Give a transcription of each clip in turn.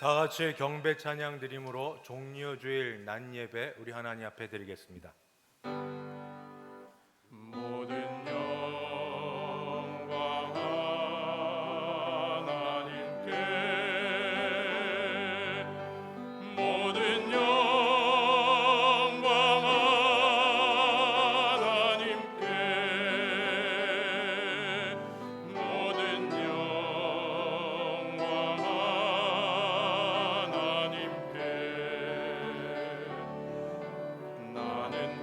다 같이 경배 찬양 드림으로 종려주일 낮 예배 우리 하나님 앞에 드리겠습니다. 모든 영광 하나님께, 모든 영광 하나님께, 모든 영광 하나님께. 나는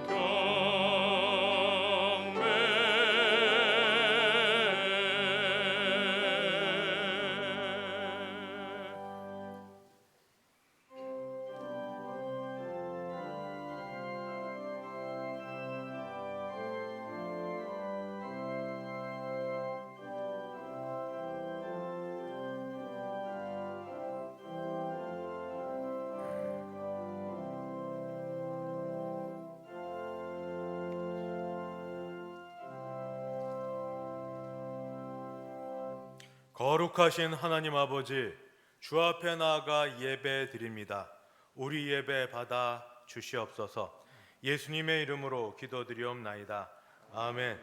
거룩하신 하나님 아버지, 주 앞에 나아가 예배 드립니다. 우리 예배 받아 주시옵소서. 예수님의 이름으로 기도드리옵나이다. 아멘.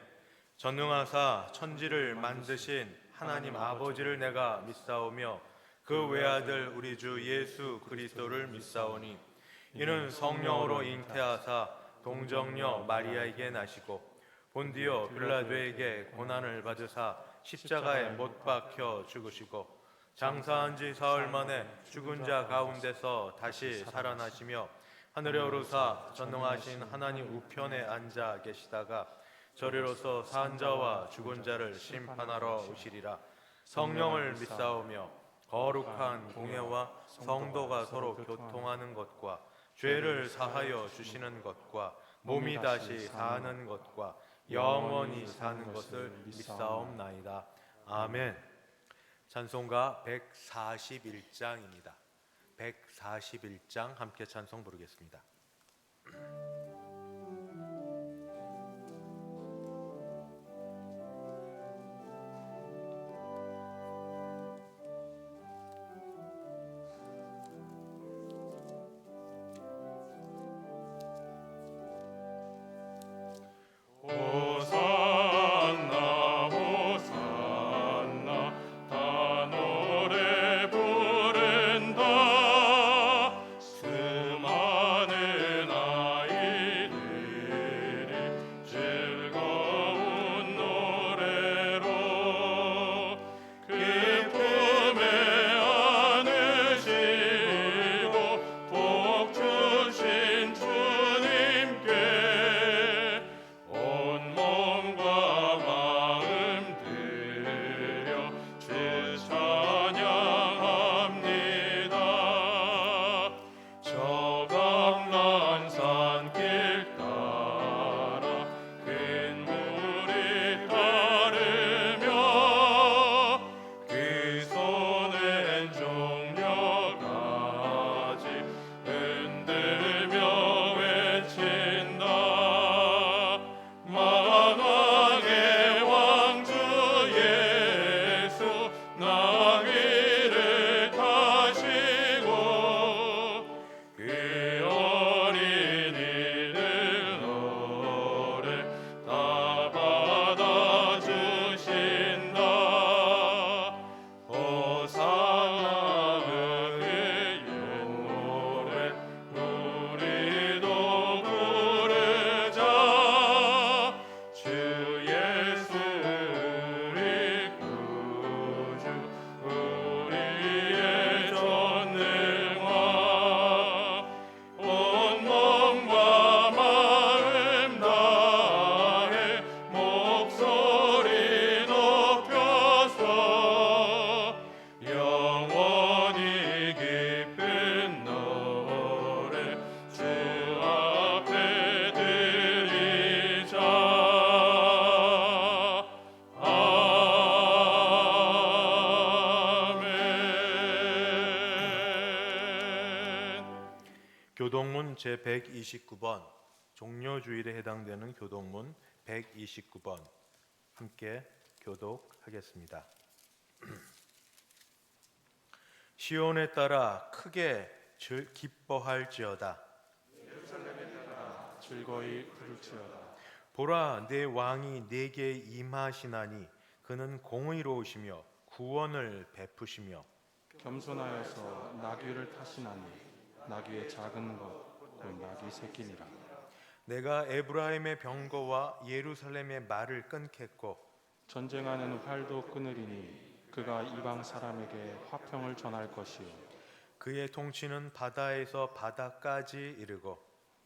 전능하사 천지를 만드신 하나님 아버지를 내가 믿사오며 그 외아들 우리 주 예수 그리스도를 믿사오니 이는 성령으로 잉태하사 동정녀 마리아에게 나시고 본디오 빌라도에게 고난을 받으사 십자가에 못 박혀 죽으시고 장사한 지 사흘 만에 죽은 자 가운데서 다시 살아나시며 하늘에 오르사 전능하신 하나님 우편에 앉아 계시다가 저리로서 산 자와 죽은 자를 심판하러 오시리라. 성령을 믿사오며 거룩한 공회와 성도가 서로 교통하는 것과 죄를 사하여 주시는 것과 몸이 다시 사는 것과 영원히 사는 것을 믿사옵나이다. 아멘. 찬송가 141장입니다. 141장 함께 찬송 부르겠습니다. 호산나 호산나 다 노래 부른다. 수많은 아이들이 즐거운 노래로 그 품에 안으시고 복 주신 주님께 온 몸과 마음 들여 주 찬양합니다. 저 감람산 길 따라 큰 물이 따르며 그 손엔 종려가지 흔들며 외친다. 만왕의 왕주 예수 나 위를 타시고 그 어린이들 노래 다 받아주신다. 호산나 그의 옛노래 우리도 부르자. 주 예수 우리 구주 우리의 전능왕 온 몸과 마음 다해 목소리 높여서 영원히 깊은 노래 주 앞에 드리자. 아멘. 교동문 제129번 종려주일에 해당되는 교동문 129번 함께 교독하겠습니다. 시온에 따라 크게 기뻐할지어다. 즐거이 부를지어다. 보라, 내 왕이 내게 임하시나니 그는 공의로우시며 구원을 베푸시며 겸손하여서 나귀를 타시나니 나귀의 작은 것 곧 나귀 새끼니라. 내가 에브라임의 병거와 예루살렘의 말을 끊겠고 전쟁하는 활도 끊으리니 그가 이방 사람에게 화평을 전할 것이요 그의 통치는 바다에서 바다까지 이르고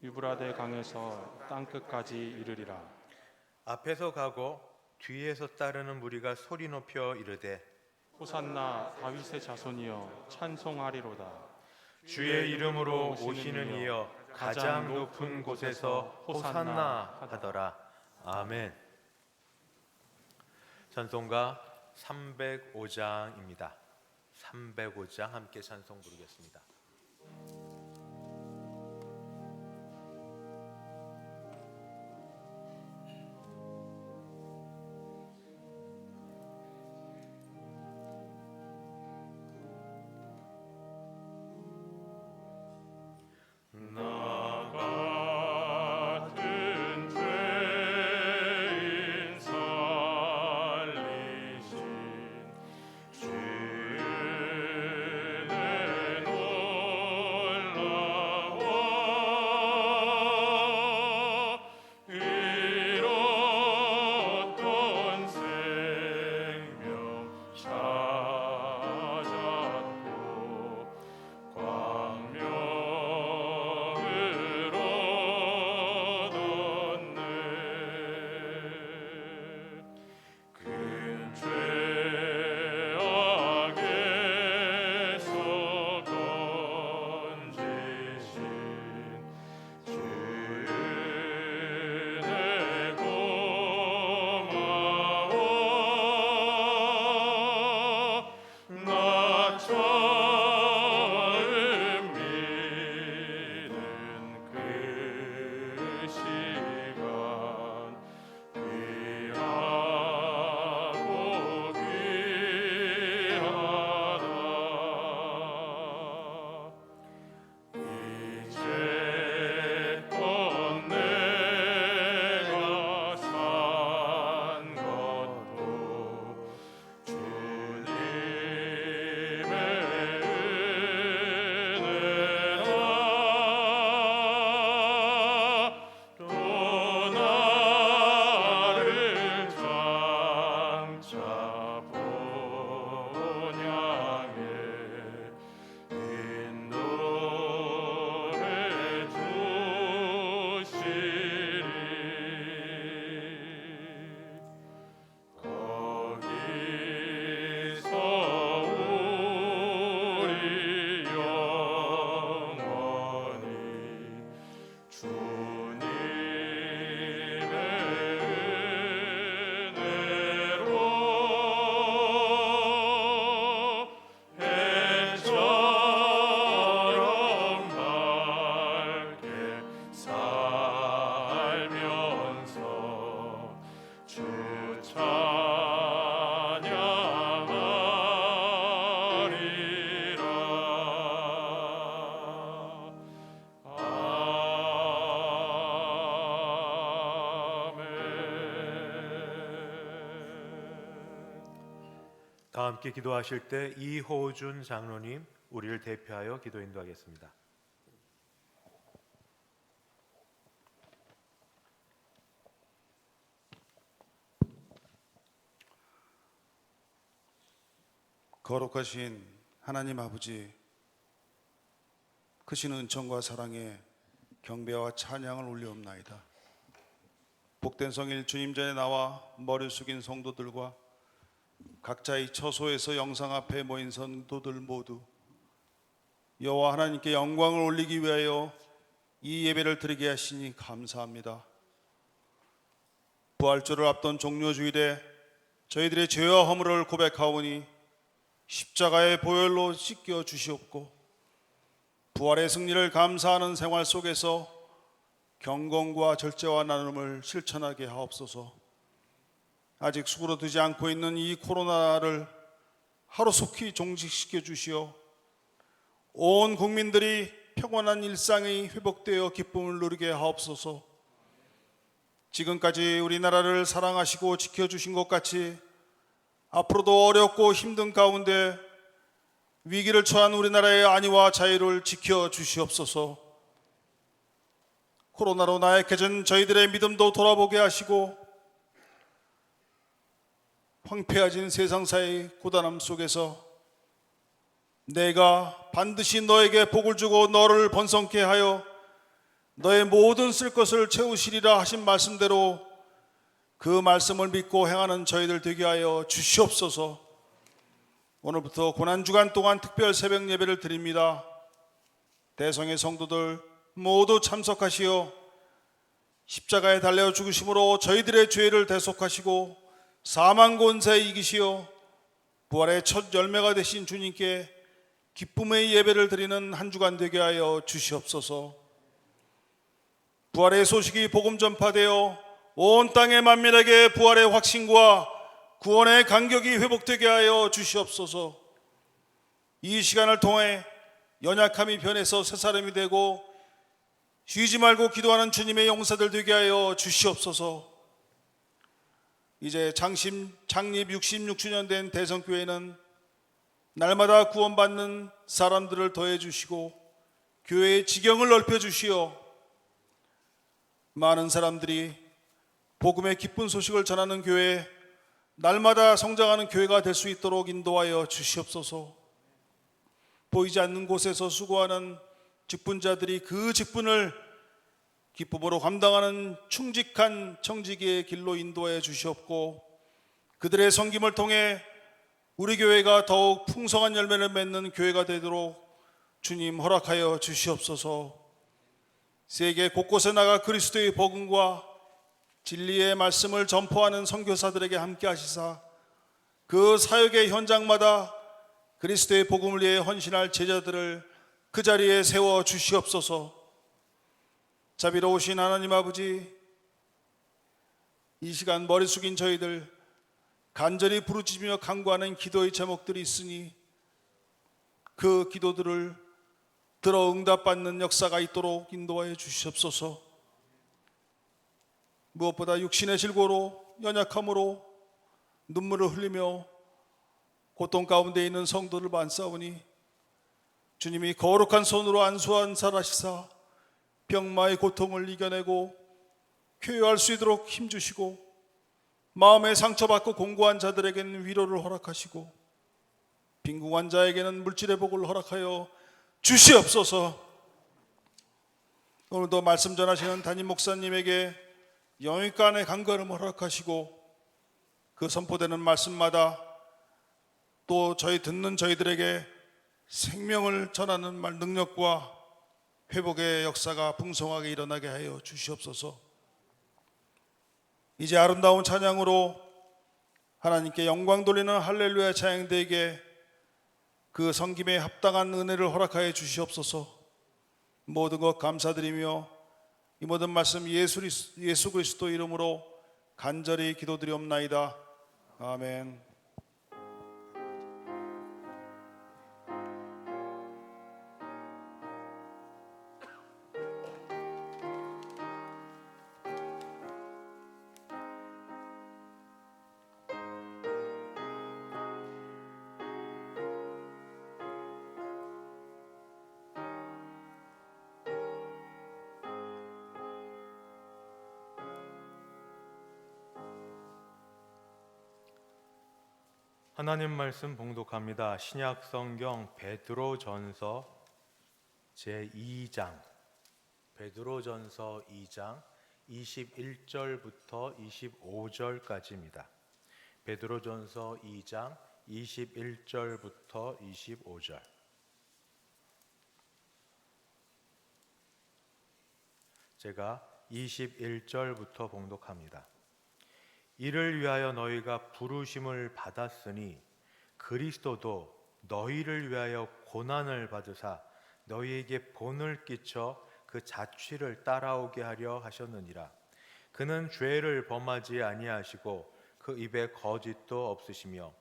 유브라데 강에서 땅 끝까지 이르리라. 앞에서 가고 뒤에서 따르는 무리가 소리 높여 이르되 호산나 다윗의 자손이여 찬송하리로다. 주의 이름으로 오시는 이여 가장 높은 곳에서 호산나 하더라. 아멘. 찬송가 305장입니다. 305장 함께 찬송 부르겠습니다. 나 같은 죄인 살리신 주는 올라와 잃었던 생명 찾았고 광명을 얻었네. 큰 죄악에서 건지신 주의 고마워. 나 처음 믿는 그 시간 귀하고 귀하다. 이제껏 내가 산 것도 주님의 은혜라. 또 나를 장차 본향에 인도해 주시리. 거기서 우리 영원히 주님의 은혜로 해처럼 밝게 살면서 주 찬양하리라. 아멘. 다 함께 기도하실 때 이호준 장로님 우리를 대표하여 기도 인도하겠습니다. 거룩하신 하나님 아버지, 크신 은총과 사랑에 경배와 찬양을 올리옵나이다. 복된 성일 주님 전에 나와 머리 숙인 성도들과 각자의 처소에서 영상 앞에 모인 성도들 모두 여호와 하나님께 영광을 올리기 위하여 이 예배를 드리게 하시니 감사합니다. 부활주를 앞둔 종료주일에 저희들의 죄와 허물을 고백하오니 십자가의 보혈로 씻겨 주시옵고 부활의 승리를 감사하는 생활 속에서 경건과 절제와 나눔을 실천하게 하옵소서. 아직 수그러들지 않고 있는 이 코로나를 하루속히 종식시켜 주시어 온 국민들이 평온한 일상이 회복되어 기쁨을 누리게 하옵소서. 지금까지 우리나라를 사랑하시고 지켜주신 것 같이 앞으로도 어렵고 힘든 가운데 위기를 처한 우리나라의 안위와 자유를 지켜주시옵소서. 코로나로 나약해진 저희들의 믿음도 돌아보게 하시고 황폐해진 세상사의 고단함 속에서 내가 반드시 너에게 복을 주고 너를 번성케 하여 너의 모든 쓸 것을 채우시리라 하신 말씀대로 그 말씀을 믿고 행하는 저희들 되게 하여 주시옵소서. 오늘부터 고난주간 동안 특별 새벽 예배를 드립니다. 대성의 성도들 모두 참석하시어 십자가에 달려 죽으심으로 저희들의 죄를 대속하시고 사망 권세 이기시어 부활의 첫 열매가 되신 주님께 기쁨의 예배를 드리는 한 주간 되게 하여 주시옵소서. 부활의 소식이 복음 전파되어 온 땅의 만민에게 부활의 확신과 구원의 간격이 회복되게 하여 주시옵소서. 이 시간을 통해 연약함이 변해서 새 사람이 되고 쉬지 말고 기도하는 주님의 용사들 되게 하여 주시옵소서. 이제 창립 66주년 된 대성교회는 날마다 구원받는 사람들을 더해 주시고 교회의 지경을 넓혀 주시어 많은 사람들이 복음의 기쁜 소식을 전하는 교회, 날마다 성장하는 교회가 될 수 있도록 인도하여 주시옵소서. 보이지 않는 곳에서 수고하는 직분자들이 그 직분을 기쁨으로 감당하는 충직한 청지기의 길로 인도해 주시옵고 그들의 섬김을 통해 우리 교회가 더욱 풍성한 열매를 맺는 교회가 되도록 주님 허락하여 주시옵소서. 세계 곳곳에 나가 그리스도의 복음과 진리의 말씀을 전포하는 선교사들에게 함께 하시사 그 사역의 현장마다 그리스도의 복음을 위해 헌신할 제자들을 그 자리에 세워 주시옵소서. 자비로우신 하나님 아버지, 이 시간 머리 숙인 저희들 간절히 부르짖으며 간구하는 기도의 제목들이 있으니 그 기도들을 들어 응답받는 역사가 있도록 인도하여 주시옵소서. 무엇보다 육신의 질고로 연약함으로 눈물을 흘리며 고통 가운데 있는 성도를 만사오니 주님이 거룩한 손으로 안수한 살아시사 병마의 고통을 이겨내고 쾌유할 수 있도록 힘주시고 마음에 상처받고 공고한 자들에게는 위로를 허락하시고 빈궁한 자에게는 물질의 복을 허락하여 주시옵소서. 오늘도 말씀 전하시는 담임 목사님에게 영육간의 간걸음을 허락하시고 그 선포되는 말씀마다 또 듣는 저희들에게 생명을 전하는 말 능력과 회복의 역사가 풍성하게 일어나게 하여 주시옵소서. 이제 아름다운 찬양으로 하나님께 영광 돌리는 할렐루야 찬양대에게 그 섬김에 합당한 은혜를 허락하여 주시옵소서. 모든 것 감사드리며 이 모든 말씀 예수 그리스도 이름으로 간절히 기도드리옵나이다. 아멘. 하나님 말씀 봉독합니다. 신약 성경 베드로전서 제2장, 베드로전서 2장 21절부터 25절까지입니다. 베드로전서 2장 21절부터 25절. 제가 21절부터 봉독합니다. 이를 위하여 너희가 부르심을 받았으니 그리스도도 너희를 위하여 고난을 받으사 너희에게 본을 끼쳐 그 자취를 따라오게 하려 하셨느니라. 그는 죄를 범하지 아니하시고 그 입에 거짓도 없으시며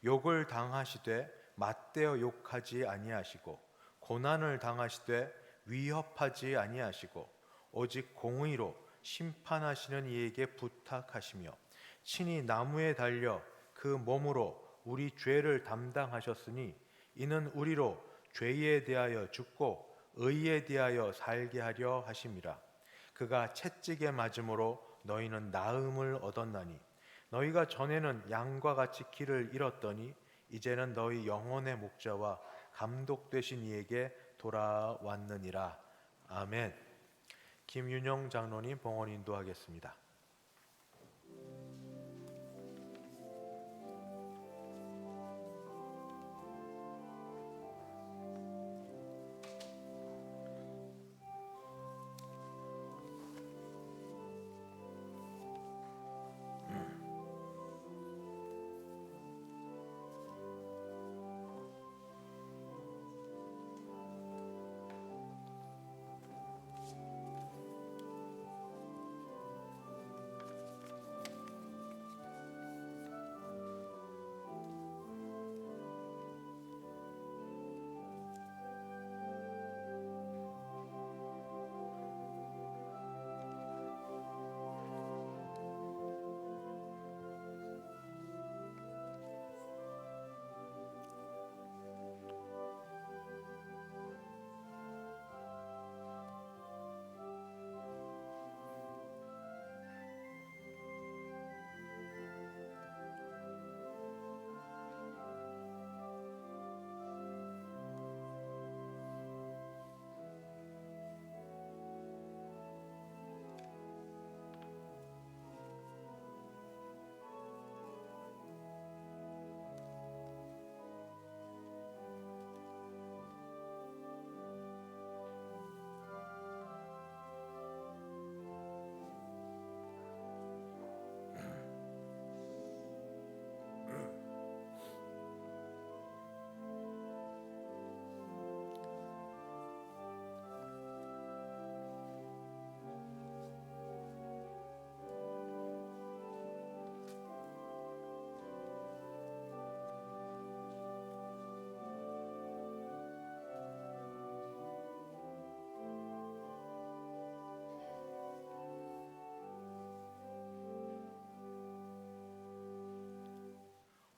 욕을 당하시되 맞대어 욕하지 아니하시고 고난을 당하시되 위협하지 아니하시고 오직 공의로 심판하시는 이에게 부탁하시며 친히 나무에 달려 그 몸으로 우리 죄를 담당하셨으니 이는 우리로 죄에 대하여 죽고 의에 대하여 살게 하려 하심이라. 그가 채찍에 맞음으로 너희는 나음을 얻었나니 너희가 전에는 양과 같이 길을 잃었더니 이제는 너희 영혼의 목자와 감독 되신 이에게 돌아왔느니라. 아멘. 김윤영 장로님 봉헌 인도하겠습니다.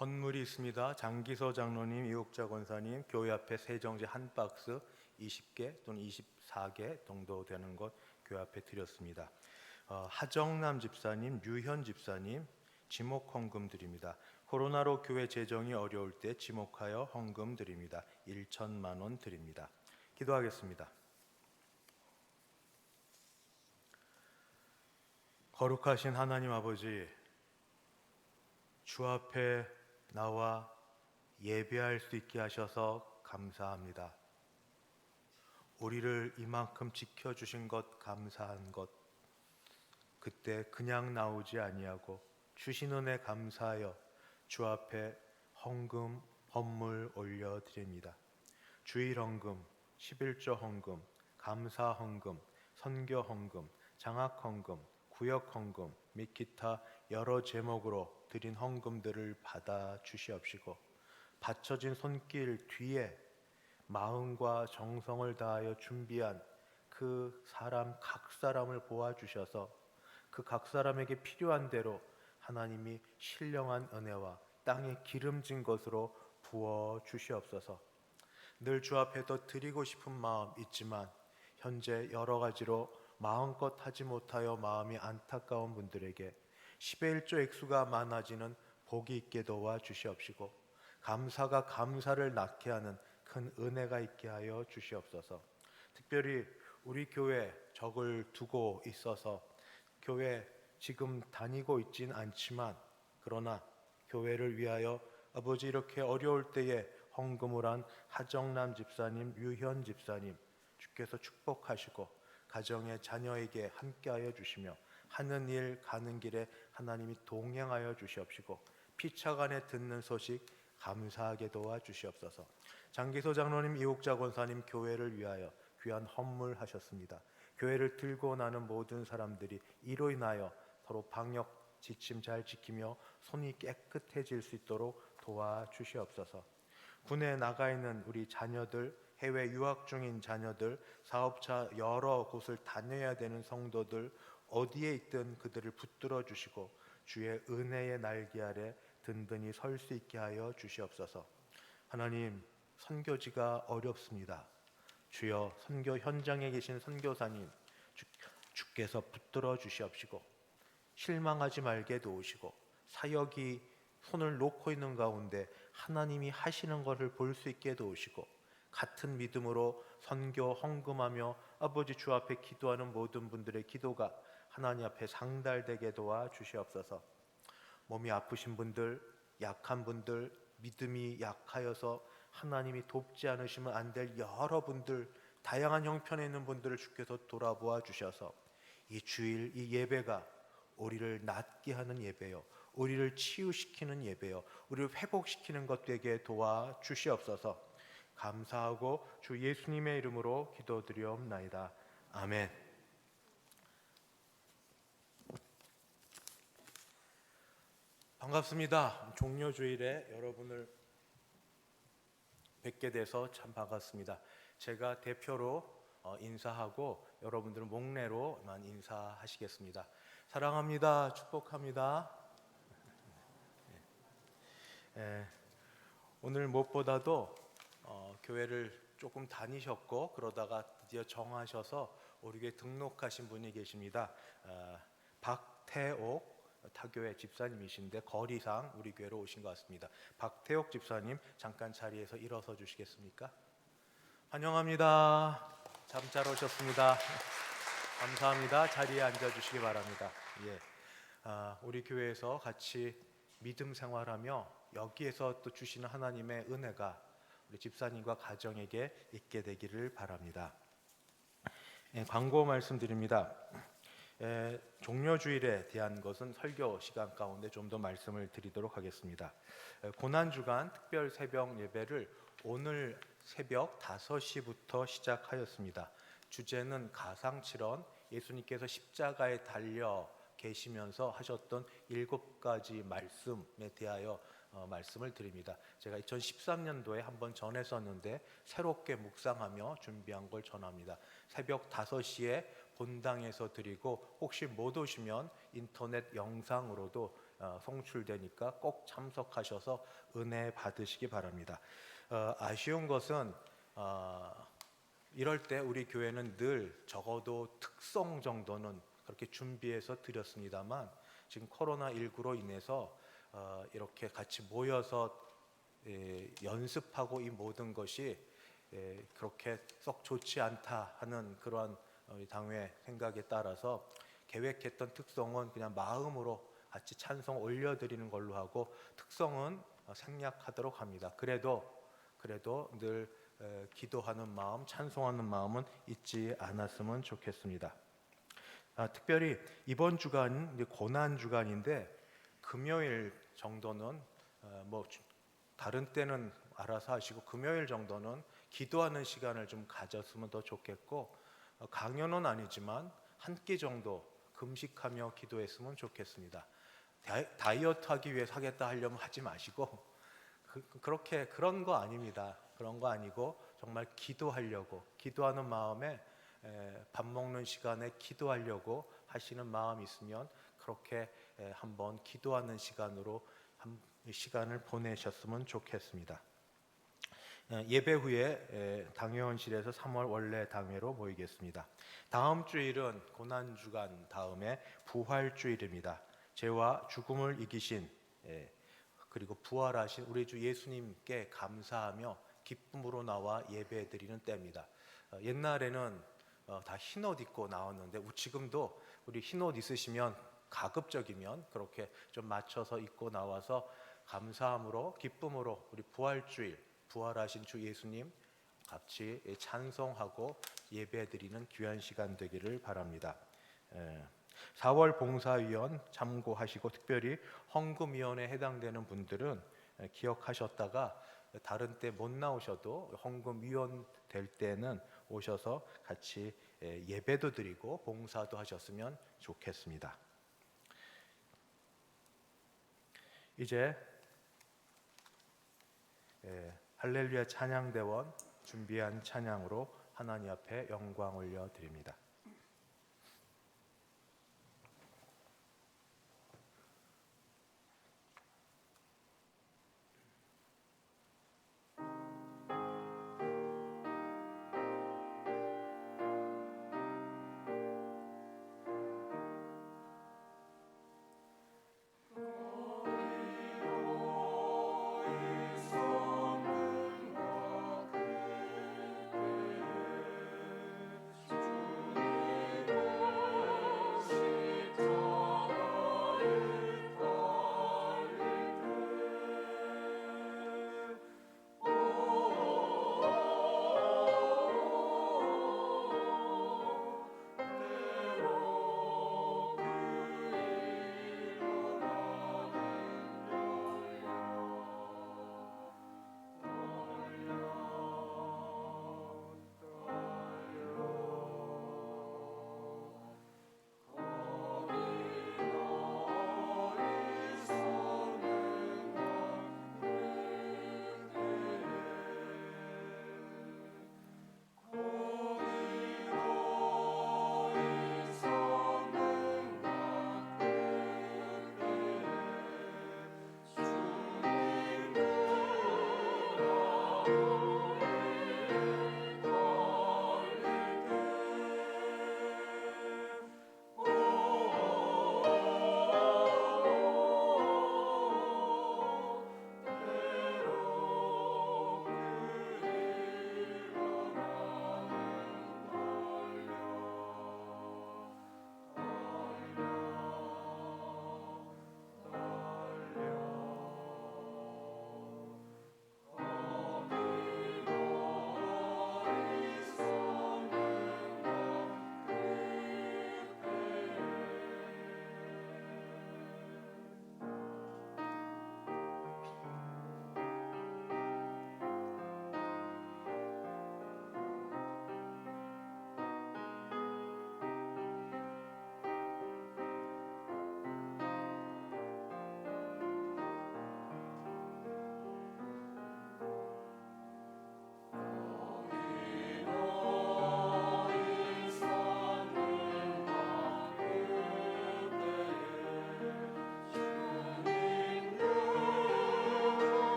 헌물이 있습니다. 장기서 장로님, 이옥자 권사님, 교회 앞에 세정제 한 박스 20개 또는 24개 정도 되는 것 교회 앞에 드렸습니다. 하정남 집사님, 유현 집사님 지목 헌금 드립니다. 코로나로 교회 재정이 어려울 때 지목하여 헌금 드립니다. 1천만 원 드립니다. 기도하겠습니다. 거룩하신 하나님 아버지, 주 앞에 나와 예배할 수 있게 하셔서 감사합니다. 우리를 이만큼 지켜주신 것 감사한 것, 그때 그냥 나오지 아니하고 주신 은혜 감사하여 주 앞에 헌금, 헌물 올려드립니다. 주일 헌금, 11조 헌금, 감사 헌금, 선교 헌금, 장학 헌금, 구역 헌금 및 기타 여러 제목으로 드린 헌금들을 받아 주시옵시고 받쳐진 손길 뒤에 마음과 정성을 다하여 준비한 그 사람 각 사람을 보아주셔서 그 각 사람에게 필요한 대로 하나님이 신령한 은혜와 땅에 기름진 것으로 부어 주시옵소서. 늘 주 앞에 더 드리고 싶은 마음 있지만 현재 여러 가지로 마음껏 하지 못하여 마음이 안타까운 분들에게 10의 1조 액수가 많아지는 복이 있게 도와 주시옵시고 감사가 감사를 낳게 하는 큰 은혜가 있게 하여 주시옵소서. 특별히 우리 교회 적을 두고 있어서 교회 지금 다니고 있진 않지만 그러나 교회를 위하여 아버지 이렇게 어려울 때에 헌금을 한 하정남 집사님, 유현 집사님 주께서 축복하시고 가정의 자녀에게 함께하여 주시며 하는 일 가는 길에 하나님이 동행하여 주시옵시고 피차간에 듣는 소식 감사하게 도와주시옵소서. 장기소 장로님, 이옥자 권사님 교회를 위하여 귀한 헌물하셨습니다. 교회를 들고 나는 모든 사람들이 이로 인하여 서로 방역 지침 잘 지키며 손이 깨끗해질 수 있도록 도와주시옵소서. 군에 나가 있는 우리 자녀들 해외 유학 중인 자녀들, 사업차 여러 곳을 다녀야 되는 성도들, 어디에 있든 그들을 붙들어 주시고 주의 은혜의 날개 아래 든든히 설 수 있게 하여 주시옵소서. 하나님, 선교지가 어렵습니다. 주여, 선교 현장에 계신 선교사님, 주께서 붙들어 주시옵시고 실망하지 말게 도우시고 사역이 손을 놓고 있는 가운데 하나님이 하시는 것을 볼 수 있게 도우시고 같은 믿음으로 선교 헌금하며 아버지 주 앞에 기도하는 모든 분들의 기도가 하나님 앞에 상달되게 도와 주시옵소서. 몸이 아프신 분들, 약한 분들, 믿음이 약하여서 하나님이 돕지 않으시면 안 될 여러분들, 다양한 형편에 있는 분들을 주께서 돌아보아 주셔서 이 주일, 이 예배가 우리를 낫게 하는 예배요, 우리를 치유시키는 예배요, 우리를 회복시키는 것 되게 도와 주시옵소서. 감사하고 주 예수님의 이름으로 기도드리옵나이다. 아멘. 반갑습니다. 종료주일에 여러분을 뵙게 돼서 참 반갑습니다. 제가 대표로 인사하고 여러분들은 목례로만 인사하시겠습니다. 사랑합니다. 축복합니다. 오늘 무엇보다도 교회를 조금 다니셨고 그러다가 드디어 정하셔서 우리 교회 등록하신 분이 계십니다. 박태옥 타교회 집사님이신데 거리상 우리 교회로 오신 것 같습니다. 박태옥 집사님, 잠깐 자리에서 일어서 주시겠습니까? 환영합니다. 참 잘 오셨습니다. 감사합니다. 자리에 앉아 주시기 바랍니다. 우리 교회에서 같이 믿음 생활하며 여기에서 또 주시는 하나님의 은혜가 우리 집사님과 가정에게 있게 되기를 바랍니다. 광고 말씀드립니다. 종료주일에 대한 것은 설교 시간 가운데 좀 더 말씀을 드리도록 하겠습니다. 고난주간 특별 새벽 예배를 오늘 새벽 5시부터 시작하였습니다. 주제는 가상칠언, 예수님께서 십자가에 달려 계시면서 하셨던 7가지 말씀에 대하여 말씀을 드립니다. 제가 2013년도에 한번 전했었는데 새롭게 묵상하며 준비한 걸 전합니다. 새벽 5시에 본당에서 드리고 혹시 못 오시면 인터넷 영상으로도 송출되니까 꼭 참석하셔서 은혜 받으시기 바랍니다. 아쉬운 것은 이럴 때 우리 교회는 늘 적어도 특송 정도는 그렇게 준비해서 드렸습니다만 지금 코로나19로 인해서 이렇게 같이 모여서 연습하고 이 모든 것이 그렇게 썩 좋지 않다 하는 그러한 우리 당회 생각에 따라서 계획했던 특송은 그냥 마음으로 같이 찬송 올려드리는 걸로 하고 특송은 생략하도록 합니다. 그래도 늘 기도하는 마음, 찬송하는 마음은 잊지 않았으면 좋겠습니다. 특별히 이번 주간은 고난 주간인데 금요일 정도는 다른 때는 알아서 하시고 금요일 정도는 기도하는 시간을 좀 가졌으면 더 좋겠고 강요는 아니지만 한 끼 정도 금식하며 기도했으면 좋겠습니다. 다이어트 하기 위해 하겠다 하려면 하지 마시고 그런 거 아닙니다. 그런 거 아니고 정말 기도하려고, 기도하는 마음에 밥 먹는 시간에 기도하려고 하시는 마음이 있으면 그렇게 한번 기도하는 시간으로 시간을 보내셨으면 좋겠습니다. 예배 후에 당회원실에서 3월 원래 당회로 모이겠습니다. 다음 주일은 고난주간 다음에 부활주일입니다. 죄와 죽음을 이기신 그리고 부활하신 우리 주 예수님께 감사하며 기쁨으로 나와 예배드리는 때입니다. 옛날에는 다 흰옷 입고 나왔는데 지금도 우리 흰옷 있으시면 가급적이면 그렇게 좀 맞춰서 입고 나와서 감사함으로 기쁨으로 우리 부활주일 부활하신 주 예수님 같이 찬송하고 예배드리는 귀한 시간 되기를 바랍니다. 4월 봉사위원 참고하시고 특별히 헌금위원회에 해당되는 분들은 기억하셨다가 다른 때 못 나오셔도 헌금위원 될 때는 오셔서 같이 예배도 드리고 봉사도 하셨으면 좋겠습니다. 이제 할렐루야 찬양대원 준비한 찬양으로 하나님 앞에 영광 올려 드립니다.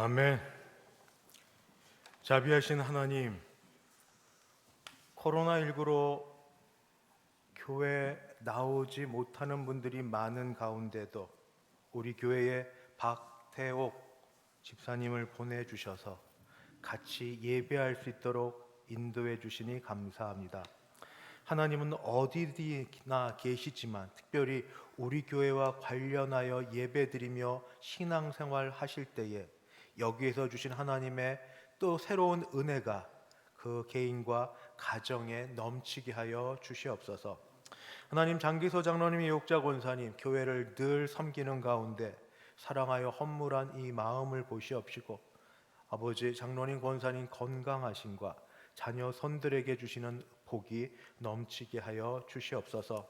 아멘. 자비하신 하나님, 코로나19로 교회 나오지 못하는 분들이 많은 가운데도 우리 교회에 박태옥 집사님을 보내주셔서 같이 예배할 수 있도록 인도해 주시니 감사합니다. 하나님은 어디나 계시지만 특별히 우리 교회와 관련하여 예배드리며 신앙생활 하실 때에 여기에서 주신 하나님의 또 새로운 은혜가 그 개인과 가정에 넘치게 하여 주시옵소서. 하나님, 장기소 장로님이 욕자 권사님 교회를 늘 섬기는 가운데 사랑하여 헌물한 이 마음을 보시옵시고 아버지 장로님 권사님 건강하심과 자녀 손들에게 주시는 복이 넘치게 하여 주시옵소서.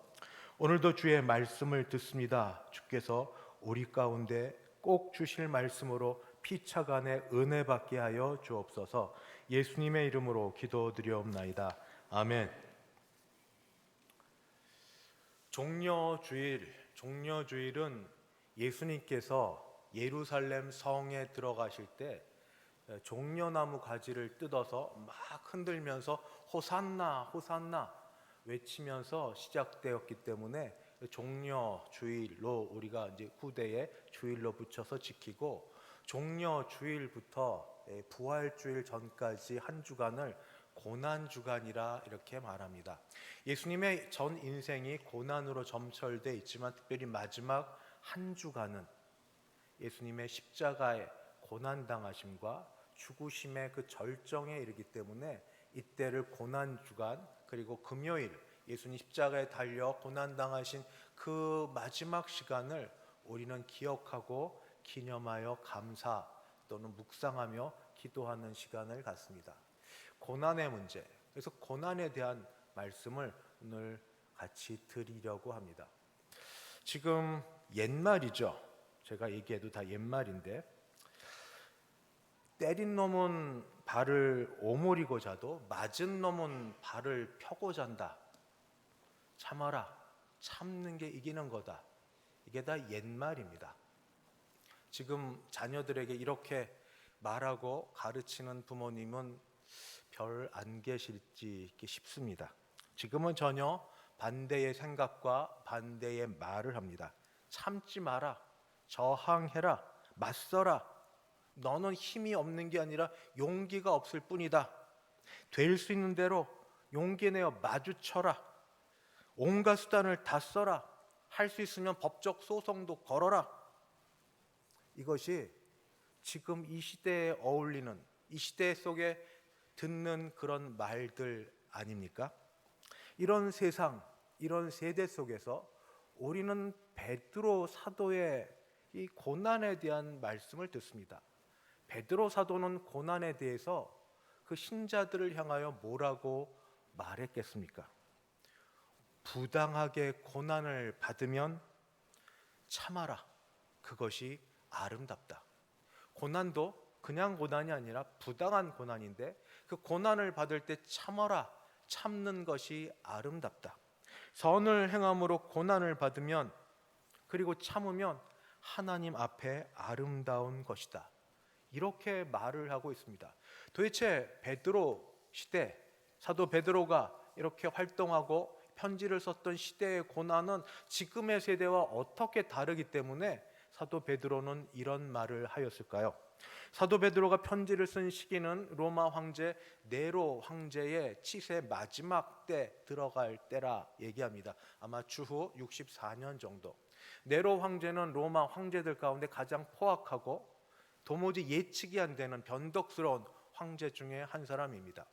오늘도 주의 말씀을 듣습니다. 주께서 우리 가운데 꼭 주실 말씀으로 피차간의 은혜 받게 하여 주옵소서. 예수님의 이름으로 기도드리옵나이다. 아멘. 종려주일은 예수님께서 예루살렘 성에 들어가실 때 종려나무 가지를 뜯어서 막 흔들면서 호산나 호산나 외치면서 시작되었기 때문에 종려주일로 우리가 이제 후대에 주일로 붙여서 지키고 종려주일부터 부활주일 전까지 한 주간을 고난 주간이라 이렇게 말합니다. 예수님의 전 인생이 고난으로 점철돼 있지만 특별히 마지막 한 주간은 예수님의 십자가의 고난 당하심과 죽으심의 그 절정에 이르기 때문에 이때를 고난 주간, 그리고 금요일 예수님 십자가에 달려 고난 당하신 그 마지막 시간을 우리는 기억하고 기념하여 감사 또는 묵상하며 기도하는 시간을 갖습니다. 고난의 문제, 그래서 고난에 대한 말씀을 오늘 같이 드리려고 합니다. 지금 옛말이죠. 제가 얘기해도 다 옛말인데, 때린 놈은 발을 오므리고 자도 맞은 놈은 발을 펴고 잔다. 참아라. 참는 게 이기는 거다. 이게 다 옛말입니다. 지금 자녀들에게 이렇게 말하고 가르치는 부모님은 별 안 계실지 싶습니다. 지금은 전혀 반대의 생각과 반대의 말을 합니다. 참지 마라. 저항해라. 맞서라. 너는 힘이 없는 게 아니라 용기가 없을 뿐이다. 될 수 있는 대로 용기 내어 마주쳐라. 온갖 수단을 다 써라. 할 수 있으면 법적 소송도 걸어라. 이것이 지금 이 시대에 어울리는, 이 시대 속에 듣는 그런 말들 아닙니까? 이런 세상, 이런 세대 속에서 우리는 베드로 사도의 이 고난에 대한 말씀을 듣습니다. 베드로 사도는 고난에 대해서 그 신자들을 향하여 뭐라고 말했겠습니까? 부당하게 고난을 받으면 참아라. 그것이 아름답다. 고난도 그냥 고난이 아니라 부당한 고난인데 그 고난을 받을 때 참아라. 참는 것이 아름답다. 선을 행함으로 고난을 받으면, 그리고 참으면 하나님 앞에 아름다운 것이다. 이렇게 말을 하고 있습니다. 도대체 베드로 시대, 사도 베드로가 이렇게 활동하고 편지를 썼던 시대의 고난은 지금의 세대와 어떻게 다르기 때문에 사도 베드로는 이런 말을 하였을까요? 사도 베드로가 편지를 쓴 시기는 로마 황제 네로 황제의 치세 마지막 때 들어갈 때라 얘기합니다. 아마 주후 64년 정도. 네로 황제는 로마 황제들 가운데 가장 포악하고 도무지 예측이 안 되는 변덕스러운 황제 중에 한 사람입니다.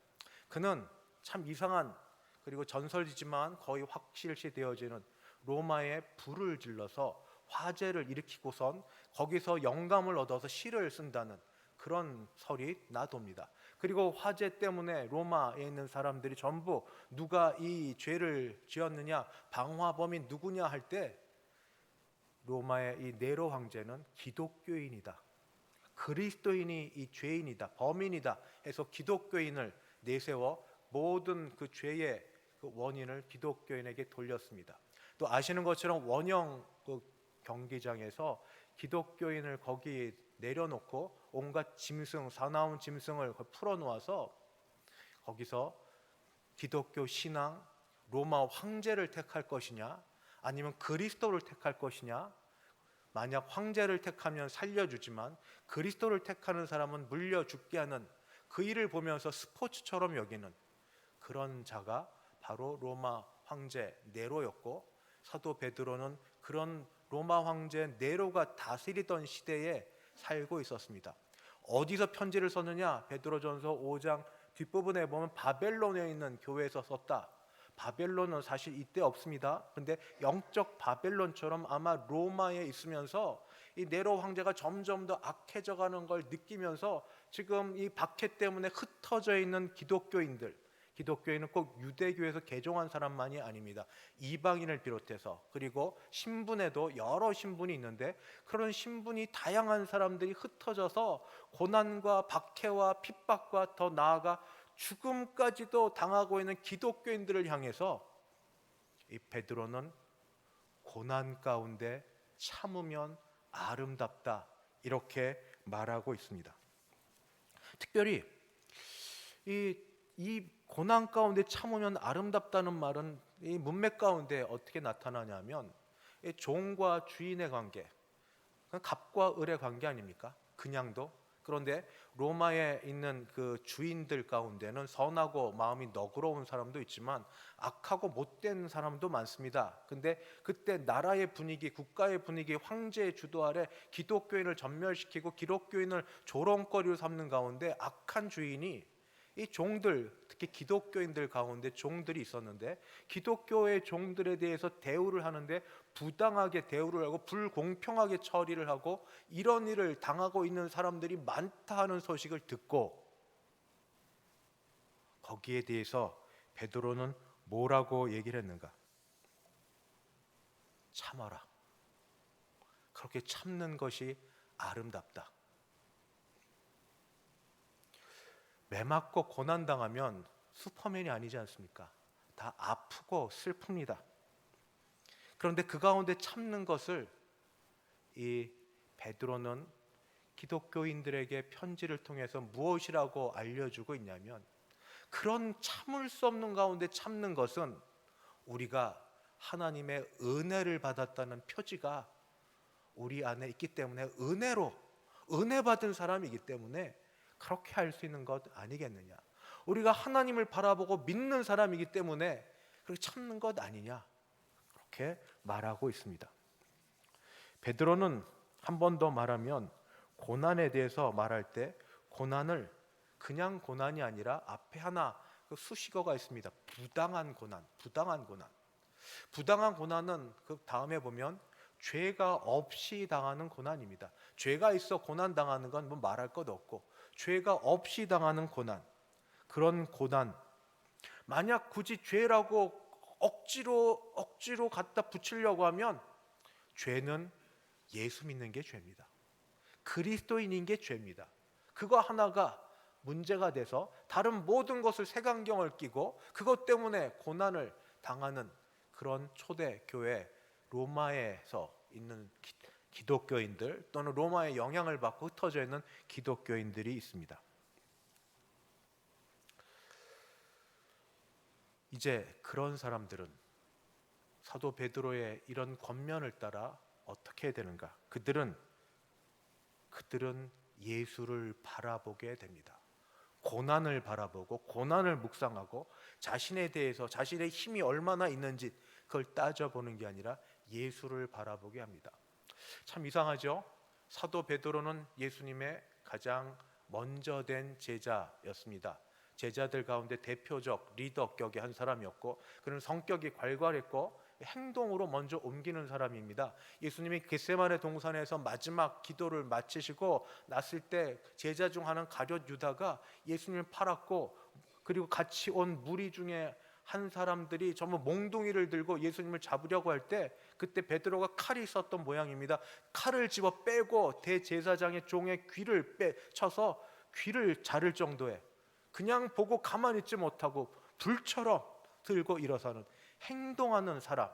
그는 참 이상한, 그리고 전설이지만 거의 확실시 되어지는 로마에 불을 질러서 화재를 일으키고선 거기서 영감을 얻어서 시를 쓴다는 그런 설이 나돕니다. 그리고 화재 때문에 로마에 있는 사람들이 전부 누가 이 죄를 지었느냐, 방화범이 누구냐 할 때 로마의 이 네로 황제는 기독교인이다, 그리스도인이 이 죄인이다, 범인이다 해서 기독교인을 내세워 모든 그 죄의 그 원인을 기독교인에게 돌렸습니다. 또 아시는 것처럼 원형 그 경기장에서 기독교인을 거기 내려놓고 온갖 짐승, 사나운 짐승을 풀어놓아서 거기서 기독교 신앙, 로마 황제를 택할 것이냐 아니면 그리스도를 택할 것이냐, 만약 황제를 택하면 살려주지만 그리스도를 택하는 사람은 물려 죽게 하는 그 일을 보면서 스포츠처럼 여기는 그런 자가 바로 로마 황제 네로였고, 사도 베드로는 그런 로마 황제 네로가 다스리던 시대에 살고 있었습니다. 어디서 편지를 썼느냐? 베드로전서 5장 뒷부분에 보면 바벨론에 있는 교회에서 썼다. 바벨론은 사실 이때 없습니다. 근데 영적 바벨론처럼 아마 로마에 있으면서 이 네로 황제가 점점 더 악해져 가는 걸 느끼면서 지금 이 박해 때문에 흩어져 있는 기독교인은 꼭 유대교에서 개종한 사람만이 아닙니다. 이방인을 비롯해서, 그리고 신분에도 여러 신분이 있는데 그런 신분이 다양한 사람들이 흩어져서 고난과 박해와 핍박과 더 나아가 죽음까지도 당하고 있는 기독교인들을 향해서 이 베드로는 고난 가운데 참으면 아름답다 이렇게 말하고 있습니다. 특별히 이 고난 가운데 참으면 아름답다는 말은 이 문맥 가운데 어떻게 나타나냐면 이 종과 주인의 관계, 갑과 을의 관계 아닙니까? 그냥도. 그런데 로마에 있는 그 주인들 가운데는 선하고 마음이 너그러운 사람도 있지만 악하고 못된 사람도 많습니다. 근데 그때 나라의 분위기, 국가의 분위기, 황제의 주도 아래 기독교인을 전멸시키고 기독교인을 조롱거리로 삼는 가운데 악한 주인이 이 종들, 특히 기독교인들 가운데 종들이 있었는데 기독교의 종들에 대해서 대우를 하는데 부당하게 대우를 하고 불공평하게 처리를 하고 이런 일을 당하고 있는 사람들이 많다 하는 소식을 듣고 거기에 대해서 베드로는 뭐라고 얘기를 했는가? 참아라. 그렇게 참는 것이 아름답다. 매맞고 고난당하면 슈퍼맨이 아니지 않습니까? 다 아프고 슬픕니다. 그런데 그 가운데 참는 것을 이 베드로는 기독교인들에게 편지를 통해서 무엇이라고 알려주고 있냐면 그런 참을 수 없는 가운데 참는 것은 우리가 하나님의 은혜를 받았다는 표지가 우리 안에 있기 때문에 은혜 받은 사람이기 때문에 그렇게 할 수 있는 것 아니겠느냐. 우리가 하나님을 바라보고 믿는 사람이기 때문에 그렇게 참는 것 아니냐. 그렇게 말하고 있습니다. 베드로는 한 번 더 말하면 고난에 대해서 말할 때 고난을 그냥 고난이 아니라 앞에 하나 수식어가 있습니다. 부당한 고난. 부당한 고난은 그 다음에 보면 죄가 없이 당하는 고난입니다. 죄가 있어 고난 당하는 건 뭐 말할 것 없고 죄가 없이 당하는 고난, 그런 고난, 만약 굳이 죄라고 억지로 갖다 붙이려고 하면 죄는 예수 믿는 게 죄입니다. 그리스도인인 게 죄입니다. 그거 하나가 문제가 돼서 다른 모든 것을 색안경을 끼고 그것 때문에 고난을 당하는 그런 초대교회 로마에서 있는 기독교인들 또는 로마의 영향을 받고 흩어져 있는 기독교인들이 있습니다. 이제 그런 사람들은 사도 베드로의 이런 권면을 따라 어떻게 해야 되는가? 그들은 예수를 바라보게 됩니다. 고난을 바라보고 고난을 묵상하고 자신에 대해서 자신의 힘이 얼마나 있는지 그걸 따져보는 게 아니라 예수를 바라보게 합니다. 참 이상하죠? 사도 베드로는 예수님의 가장 먼저 된 제자였습니다. 제자들 가운데 대표적 리더격의 한 사람이었고 그는 성격이 괄괄했고 행동으로 먼저 옮기는 사람입니다. 예수님이 겟세마네 동산에서 마지막 기도를 마치시고 났을 때 제자 중 하나는 가룟 유다가 예수님을 팔았고 그리고 같이 온 무리 중에 한 사람들이 전부 몽둥이를 들고 예수님을 잡으려고 할 때 그때 베드로가 칼이 있었던 모양입니다. 칼을 집어 빼고 대제사장의 종의 귀를 쳐서 귀를 자를 정도에 그냥 보고 가만히 있지 못하고 불처럼 들고 일어서는 행동하는 사람,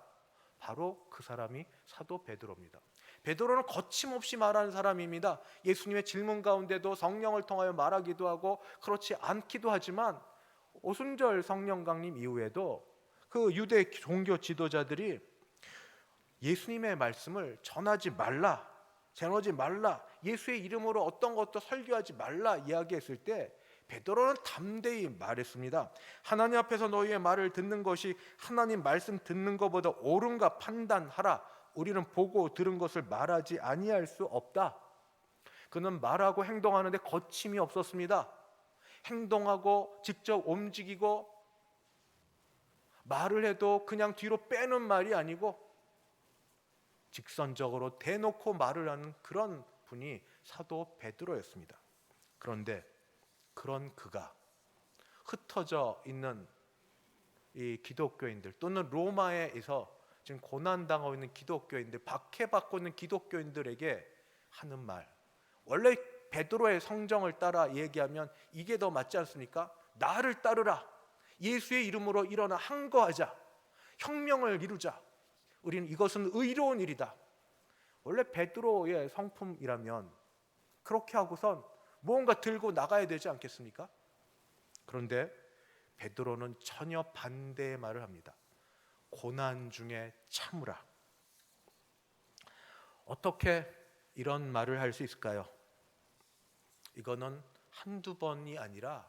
바로 그 사람이 사도 베드로입니다. 베드로는 거침없이 말하는 사람입니다. 예수님의 질문 가운데도 성령을 통하여 말하기도 하고 그렇지 않기도 하지만 오순절 성령 강림 이후에도 그 유대 종교 지도자들이 예수님의 말씀을 전하지 말라, 예수의 이름으로 어떤 것도 설교하지 말라 이야기했을 때 베드로는 담대히 말했습니다. 하나님 앞에서 너희의 말을 듣는 것이 하나님 말씀 듣는 것보다 옳은가 판단하라. 우리는 보고 들은 것을 말하지 아니할 수 없다. 그는 말하고 행동하는데 거침이 없었습니다. 행동하고 직접 움직이고 말을 해도 그냥 뒤로 빼는 말이 아니고 직선적으로 대놓고 말을 하는 그런 분이 사도 베드로였습니다. 그런데 그런 그가 흩어져 있는 이 기독교인들 또는 로마에서 지금 고난당하고 있는 기독교인들, 박해받고 있는 기독교인들에게 하는 말, 원래 베드로의 성정을 따라 얘기하면 이게 더 맞지 않습니까? 나를 따르라. 예수의 이름으로 일어나 항거하자. 혁명을 이루자. 우리는 이것은 의로운 일이다. 원래 베드로의 성품이라면 그렇게 하고선 무언가 들고 나가야 되지 않겠습니까? 그런데 베드로는 전혀 반대의 말을 합니다. 고난 중에 참으라. 어떻게 이런 말을 할 수 있을까요? 이거는 한두 번이 아니라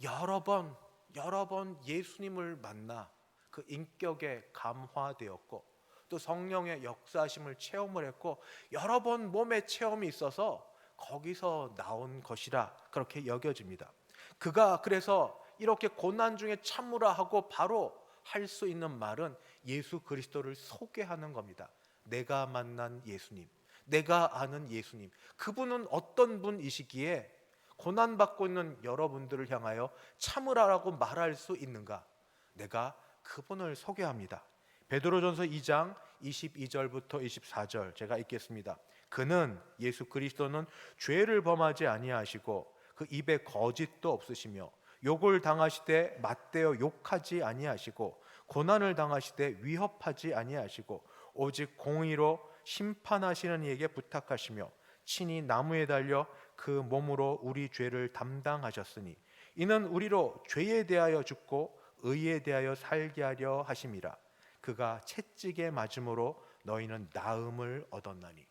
여러 번 예수님을 만나 그 인격에 감화되었고 또 성령의 역사심을 체험을 했고 여러 번 몸의 체험이 있어서 거기서 나온 것이라 그렇게 여겨집니다. 그가 그래서 이렇게 고난 중에 참으라 하고 바로 할 수 있는 말은 예수 그리스도를 소개하는 겁니다. 내가 만난 예수님, 내가 아는 예수님, 그분은 어떤 분이시기에 고난받고 있는 여러분들을 향하여 참으라라고 말할 수 있는가? 내가 그분을 소개합니다. 베드로전서 2장 22절부터 24절 제가 읽겠습니다. 그는 예수 그리스도는 죄를 범하지 아니하시고 그 입에 거짓도 없으시며 욕을 당하시되 맞대어 욕하지 아니하시고 고난을 당하시되 위협하지 아니하시고 오직 공의로 심판하시는 이에게 부탁하시며 친히 나무에 달려 그 몸으로 우리 죄를 담당하셨으니 이는 우리로 죄에 대하여 죽고 의에 대하여 살게 하려 하심이라. 그가 채찍에 맞음으로 너희는 나음을 얻었나니.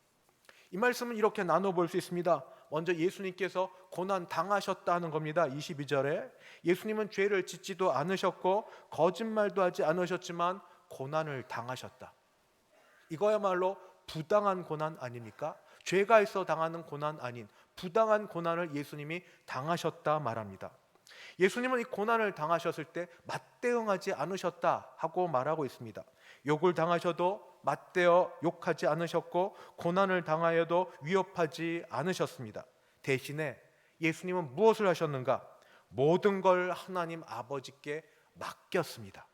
이 말씀은 이렇게 나눠볼 수 있습니다. 먼저 예수님께서 고난 당하셨다는 겁니다. 22절에 예수님은 죄를 짓지도 않으셨고 거짓말도 하지 않으셨지만 고난을 당하셨다. 이거야말로 부당한 고난 아닙니까? 죄가 있어 당하는 고난 아닌 부당한 고난을 예수님이 당하셨다 말합니다. 예수님은 이 고난을 당하셨을 때 맞대응하지 않으셨다 하고 말하고 있습니다. 욕을 당하셔도 맞대어 욕하지 않으셨고 고난을 당하여도 위협하지 않으셨습니다. 대신에 예수님은 무엇을 하셨는가? 모든 걸 하나님 아버지께 맡겼습니다.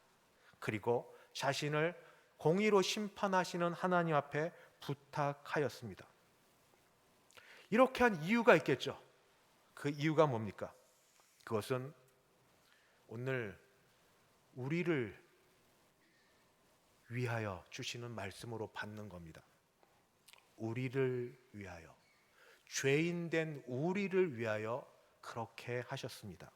그리고 자신을 공의로 심판하시는 하나님 앞에 부탁하였습니다. 이렇게 한 이유가 있겠죠. 그 이유가 뭡니까? 그것은 오늘 우리를 위하여 주시는 말씀으로 받는 겁니다. 우리를 위하여, 죄인된 우리를 위하여 그렇게 하셨습니다.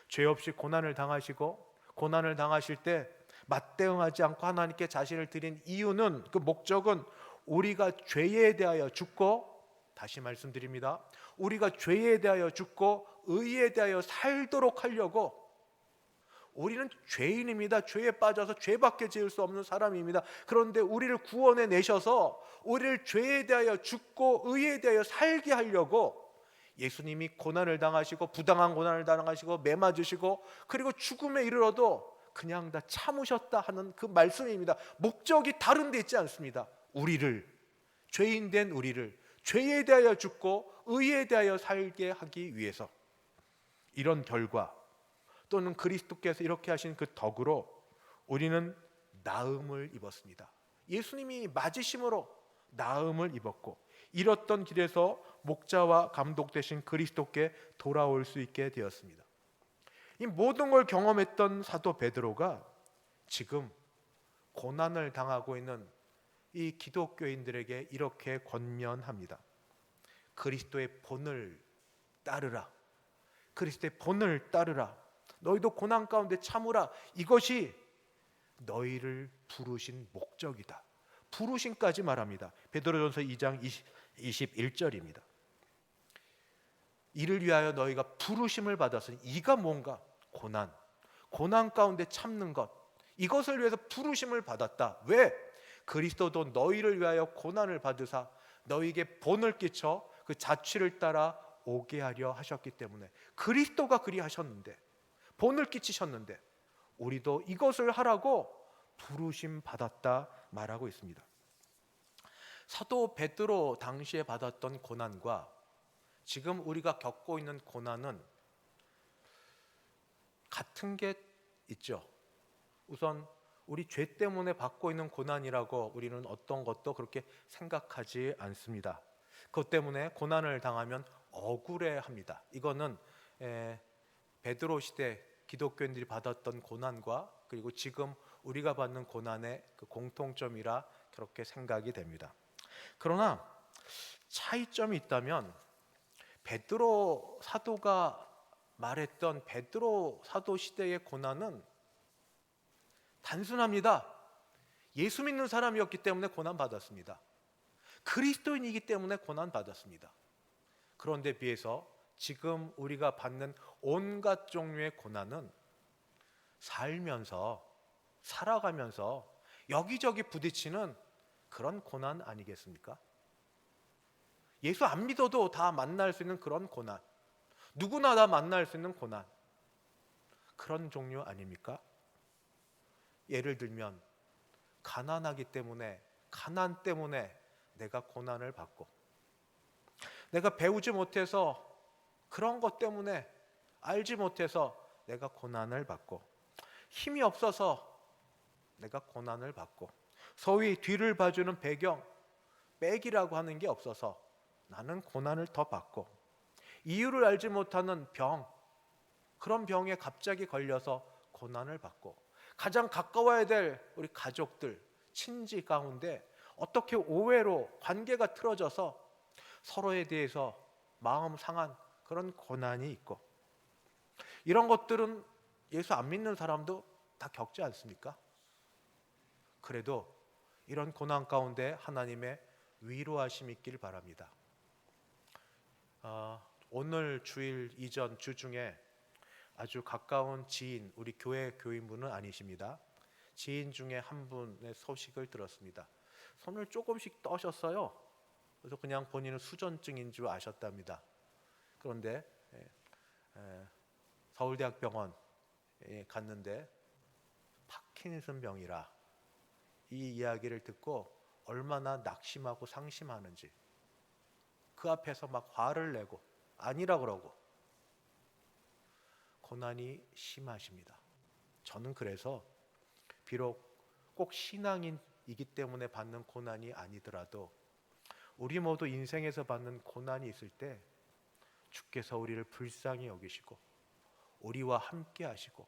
죄 없이 고난을 당하시고 고난을 당하실 때 맞대응하지 않고 하나님께 자신을 드린 이유는, 그 목적은 우리가 죄에 대하여 죽고, 다시 말씀드립니다, 우리가 죄에 대하여 죽고 의에 대하여 살도록 하려고. 우리는 죄인입니다. 죄에 빠져서 죄밖에 지을 수 없는 사람입니다. 그런데 우리를 구원해 내셔서 우리를 죄에 대하여 죽고 의에 대하여 살게 하려고 예수님이 고난을 당하시고 부당한 고난을 당하시고 매 맞으시고 그리고 죽음에 이르러도 그냥 다 참으셨다 하는 그 말씀입니다. 목적이 다른 데 있지 않습니다. 우리를, 죄인된 우리를 죄에 대하여 죽고 의에 대하여 살게 하기 위해서. 이런 결과 또는 그리스도께서 이렇게 하신 그 덕으로 우리는 나음을 입었습니다. 예수님이 맞으심으로 나음을 입었고 잃었던 길에서 목자와 감독 되신 그리스도께 돌아올 수 있게 되었습니다. 이 모든 걸 경험했던 사도 베드로가 지금 고난을 당하고 있는 이 기독교인들에게 이렇게 권면합니다. 그리스도의 본을 따르라. 그리스도의 본을 따르라. 너희도 고난 가운데 참으라. 이것이 너희를 부르신 목적이다. 부르심까지 말합니다. 베드로전서 2장 21절입니다. 이를 위하여 너희가 부르심을 받았으니, 이가 뭔가? 고난 가운데 참는 것, 이것을 위해서 부르심을 받았다. 왜? 그리스도도 너희를 위하여 고난을 받으사 너희에게 본을 끼쳐 그 자취를 따라 오게 하려 하셨기 때문에. 그리스도가 그리하셨는데, 본을 끼치셨는데 우리도 이것을 하라고 부르심 받았다 말하고 있습니다. 사도 베드로 당시에 받았던 고난과 지금 우리가 겪고 있는 고난은 같은 게 있죠. 우선 우리 죄 때문에 받고 있는 고난이라고 우리는 어떤 것도 그렇게 생각하지 않습니다. 그것 때문에 고난을 당하면 억울해합니다. 이거는 베드로 시대 기독교인들이 받았던 고난과 그리고 지금 우리가 받는 고난의 그 공통점이라 그렇게 생각이 됩니다. 그러나 차이점이 있다면 베드로 사도가 말했던 베드로 사도 시대의 고난은 단순합니다. 예수 믿는 사람이었기 때문에 고난받았습니다. 그리스도인이기 때문에 고난받았습니다. 그런데 비해서 지금 우리가 받는 온갖 종류의 고난은 살아가면서 여기저기 부딪히는 그런 고난 아니겠습니까? 예수 안 믿어도 다 만날 수 있는 그런 고난, 누구나 다 만날 수 있는 고난, 그런 종류 아닙니까? 예를 들면 가난 때문에 내가 고난을 받고, 내가 배우지 못해서 그런 것 때문에 알지 못해서 내가 고난을 받고, 힘이 없어서 내가 고난을 받고, 소위 뒤를 봐주는 배경, 백이라고 하는 게 없어서 나는 고난을 더 받고, 이유를 알지 못하는 병, 그런 병에 갑자기 걸려서 고난을 받고, 가장 가까워야 될 우리 가족들, 친지 가운데 어떻게 오해로 관계가 틀어져서 서로에 대해서 마음 상한 그런 고난이 있고, 이런 것들은 예수 안 믿는 사람도 다 겪지 않습니까? 그래도 이런 고난 가운데 하나님의 위로하심이 있기를 바랍니다. 오늘 주일 이전 주 중에 아주 가까운 지인, 우리 교회 교인분은 아니십니다. 지인 중에 한 분의 소식을 들었습니다. 손을 조금씩 떠셨어요. 그래서 그냥 본인은 수전증인 줄 아셨답니다. 그런데 서울대학병원에 갔는데 파킨슨 병이라, 이 이야기를 듣고 얼마나 낙심하고 상심하는지, 그 앞에서 막 화를 내고 아니라 그러고, 고난이 심하십니다. 저는 그래서 비록 꼭 신앙인이기 때문에 받는 고난이 아니더라도 우리 모두 인생에서 받는 고난이 있을 때 주께서 우리를 불쌍히 여기시고 우리와 함께 하시고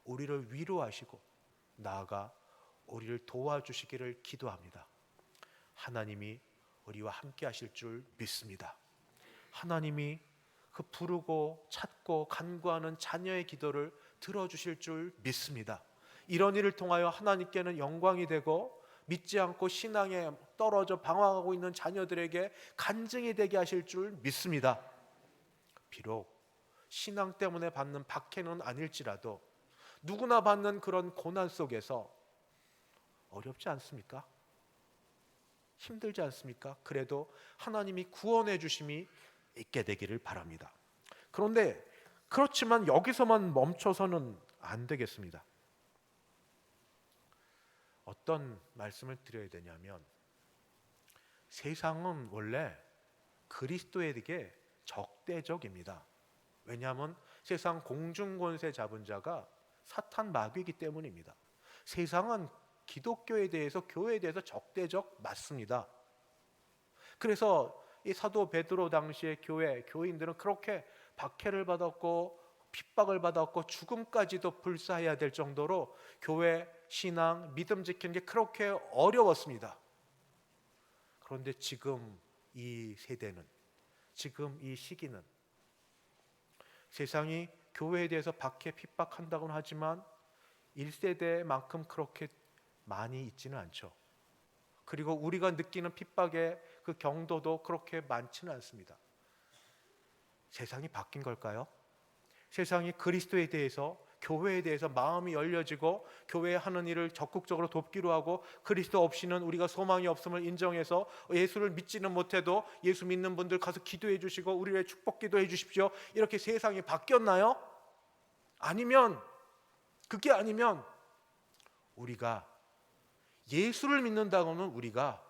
우리를 위로하시고 나아가 우리를 도와주시기를 기도합니다. 하나님이 우리와 함께 하실 줄 믿습니다. 하나님이 그 부르고 찾고 간구하는 자녀의 기도를 들어주실 줄 믿습니다. 이런 일을 통하여 하나님께는 영광이 되고, 믿지 않고 신앙에 떨어져 방황하고 있는 자녀들에게 간증이 되게 하실 줄 믿습니다. 비록 신앙 때문에 받는 박해는 아닐지라도 누구나 받는 그런 고난 속에서 어렵지 않습니까? 힘들지 않습니까? 그래도 하나님이 구원해 주심이 있게 되기를 바랍니다. 그런데 그렇지만 여기서만 멈춰서는 안 되겠습니다. 어떤 말씀을 드려야 되냐면, 세상은 원래 그리스도에게 적대적입니다. 왜냐하면 세상 공중권세 잡은 자가 사탄 마귀이기 때문입니다. 세상은 기독교에 대해서, 교회에 대해서 적대적 맞습니다. 그래서 이 사도 베드로 당시의 교인들은 그렇게 박해를 받았고 핍박을 받았고 죽음까지도 불사해야 될 정도로 교회, 신앙, 믿음 지키는 게 그렇게 어려웠습니다. 그런데 지금 이 세대는, 지금 이 시기는 세상이 교회에 대해서 박해 핍박한다고는 하지만 1세대만큼 그렇게 많이 있지는 않죠. 그리고 우리가 느끼는 핍박의 그 경도도 그렇게 많지는 않습니다. 세상이 바뀐 걸까요? 세상이 그리스도에 대해서, 교회에 대해서 마음이 열려지고 교회에 하는 일을 적극적으로 돕기로 하고, 그리스도 없이는 우리가 소망이 없음을 인정해서 예수를 믿지는 못해도 예수 믿는 분들 가서 기도해 주시고 우리의 축복 기도해 주십시오, 이렇게 세상이 바뀌었나요? 아니면, 그게 아니면 우리가 예수를 믿는다고는 우리가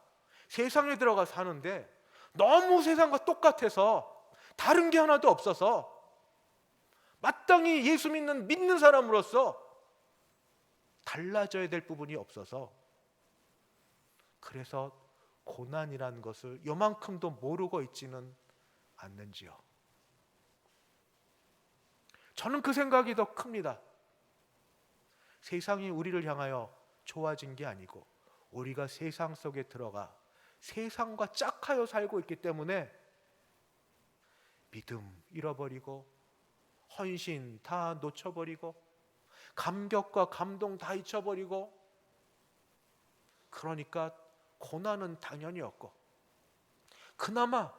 세상에 들어가 사는데 너무 세상과 똑같아서 다른 게 하나도 없어서 마땅히 예수 믿는 사람으로서 달라져야 될 부분이 없어서, 그래서 고난이라는 것을 요만큼도 모르고 있지는 않는지요. 저는 그 생각이 더 큽니다. 세상이 우리를 향하여 좋아진 게 아니고 우리가 세상 속에 들어가 세상과 짝하여 살고 있기 때문에 믿음 잃어버리고 헌신 다 놓쳐버리고 감격과 감동 다 잊혀버리고, 그러니까 고난은 당연히 없고, 그나마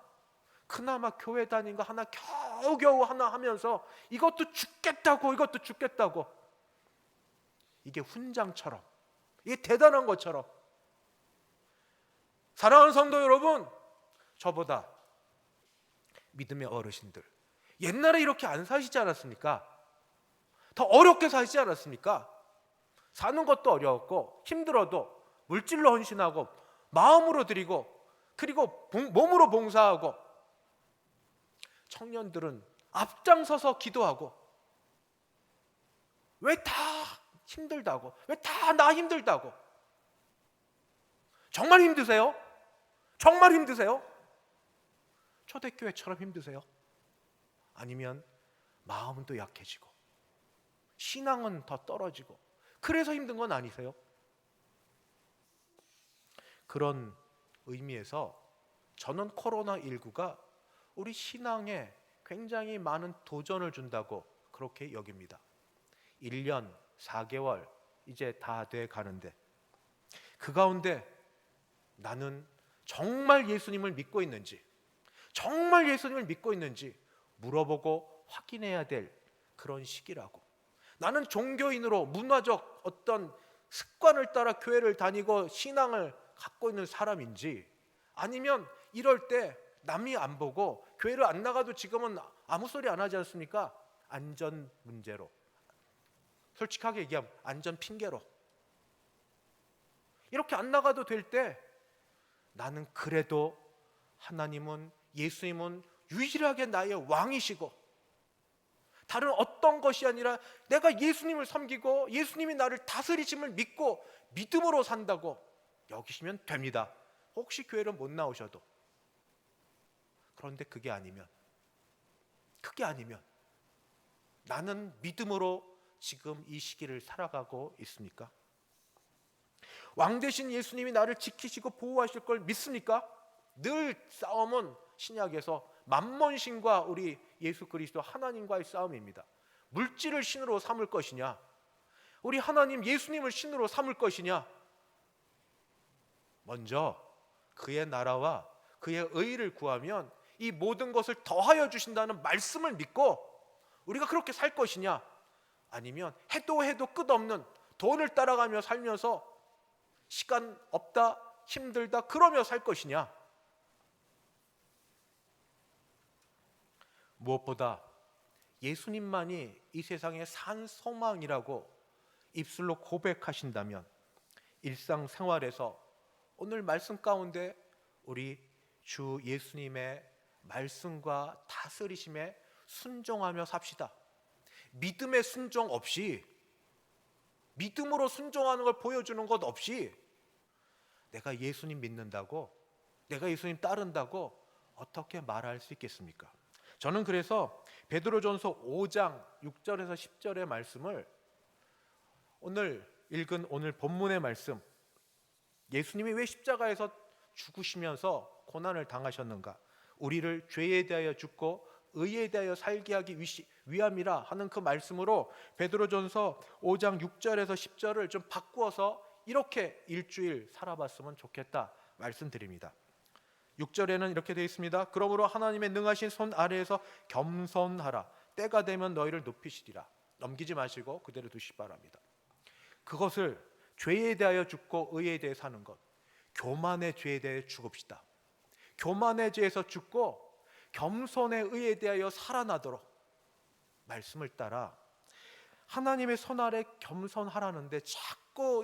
그나마 교회 다닌 거 하나 겨우겨우 하나 하면서 이것도 죽겠다고 이것도 죽겠다고, 이게 훈장처럼, 이게 대단한 것처럼. 사랑하는 성도 여러분, 저보다 믿음의 어르신들 옛날에 이렇게 안 사시지 않았습니까? 더 어렵게 사시지 않았습니까? 사는 것도 어려웠고 힘들어도 물질로 헌신하고 마음으로 드리고 그리고 몸으로 봉사하고, 청년들은 앞장서서 기도하고, 왜 다 힘들다고, 왜 다 나 힘들다고. 정말 힘드세요? 정말 힘드세요? 초대교회처럼 힘드세요? 아니면 마음은 또 약해지고 신앙은 더 떨어지고 그래서 힘든 건 아니세요? 그런 의미에서 저는 코로나19가 우리 신앙에 굉장히 많은 도전을 준다고 그렇게 여깁니다. 1년 4개월 이제 다 돼 가는데, 그 가운데 나는 정말 예수님을 믿고 있는지, 정말 예수님을 믿고 있는지 물어보고 확인해야 될 그런 시기라고. 나는 종교인으로 문화적 어떤 습관을 따라 교회를 다니고 신앙을 갖고 있는 사람인지, 아니면 이럴 때 남이 안 보고 교회를 안 나가도 지금은 아무 소리 안 하지 않습니까? 안전 문제로, 솔직하게 얘기하면 안전 핑계로 이렇게 안 나가도 될 때, 나는 그래도 하나님은, 예수님은 유일하게 나의 왕이시고 다른 어떤 것이 아니라 내가 예수님을 섬기고 예수님이 나를 다스리심을 믿고 믿음으로 산다고 여기시면 됩니다. 혹시 교회를 못 나오셔도. 그런데 그게 아니면 나는 믿음으로 지금 이 시기를 살아가고 있습니까? 왕 대신 예수님이 나를 지키시고 보호하실 걸 믿습니까? 늘 싸움은 신약에서 만몬신과 우리 예수 그리스도 하나님과의 싸움입니다. 물질을 신으로 삼을 것이냐, 우리 하나님 예수님을 신으로 삼을 것이냐. 먼저 그의 나라와 그의 의를 구하면 이 모든 것을 더하여 주신다는 말씀을 믿고 우리가 그렇게 살 것이냐, 아니면 해도 끝없는 돈을 따라가며 살면서 시간 없다, 힘들다 그러며 살 것이냐. 무엇보다 예수님만이 이 세상의 산 소망이라고 입술로 고백하신다면, 일상생활에서 오늘 말씀 가운데 우리 주 예수님의 말씀과 다스리심에 순종하며 삽시다. 믿음의 순종 없이, 믿음으로 순종하는 걸 보여주는 것 없이 내가 예수님 믿는다고, 내가 예수님 따른다고 어떻게 말할 수 있겠습니까? 저는 그래서 베드로전서 5장 6절에서 10절의 말씀을 오늘 읽은 오늘 본문의 말씀, 예수님이 왜 십자가에서 죽으시면서 고난을 당하셨는가, 우리를 죄에 대하여 죽고 의에 대하여 살게 하기 위함이라 하는 그 말씀으로 베드로전서 5장 6절에서 10절을 좀 바꾸어서 이렇게 일주일 살아봤으면 좋겠다 말씀드립니다. 6절에는 이렇게 되어 있습니다. 그러므로 하나님의 능하신 손 아래에서 겸손하라. 때가 되면 너희를 높이시리라. 넘기지 마시고 그대로 두시기 바랍니다. 그것을 죄에 대하여 죽고 의에 대해 사는 것, 교만의 죄에 대해 죽읍시다. 교만의 죄에서 죽고 겸손의 의에 대하여 살아나도록 말씀을 따라 하나님의 손 아래 겸손하라는데 자꾸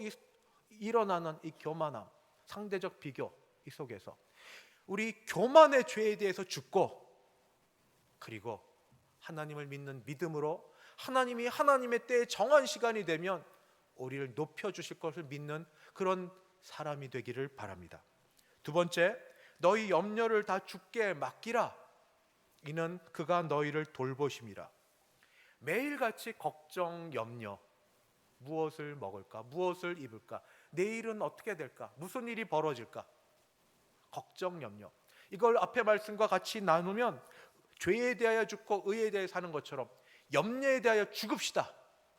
일어나는 이 교만함, 상대적 비교, 이 속에서 우리 교만의 죄에 대해서 죽고, 그리고 하나님을 믿는 믿음으로 하나님이 하나님의 때에 정한 시간이 되면 우리를 높여주실 것을 믿는 그런 사람이 되기를 바랍니다. 두 번째, 너희 염려를 다 주께 맡기라. 이는 그가 너희를 돌보심이라. 매일같이 걱정, 염려, 무엇을 먹을까, 무엇을 입을까, 내일은 어떻게 될까, 무슨 일이 벌어질까, 걱정, 염려, 이걸 앞에 말씀과 같이 나누면 죄에 대하여 죽고 의에 대해 사는 것처럼 염려에 대하여 죽읍시다.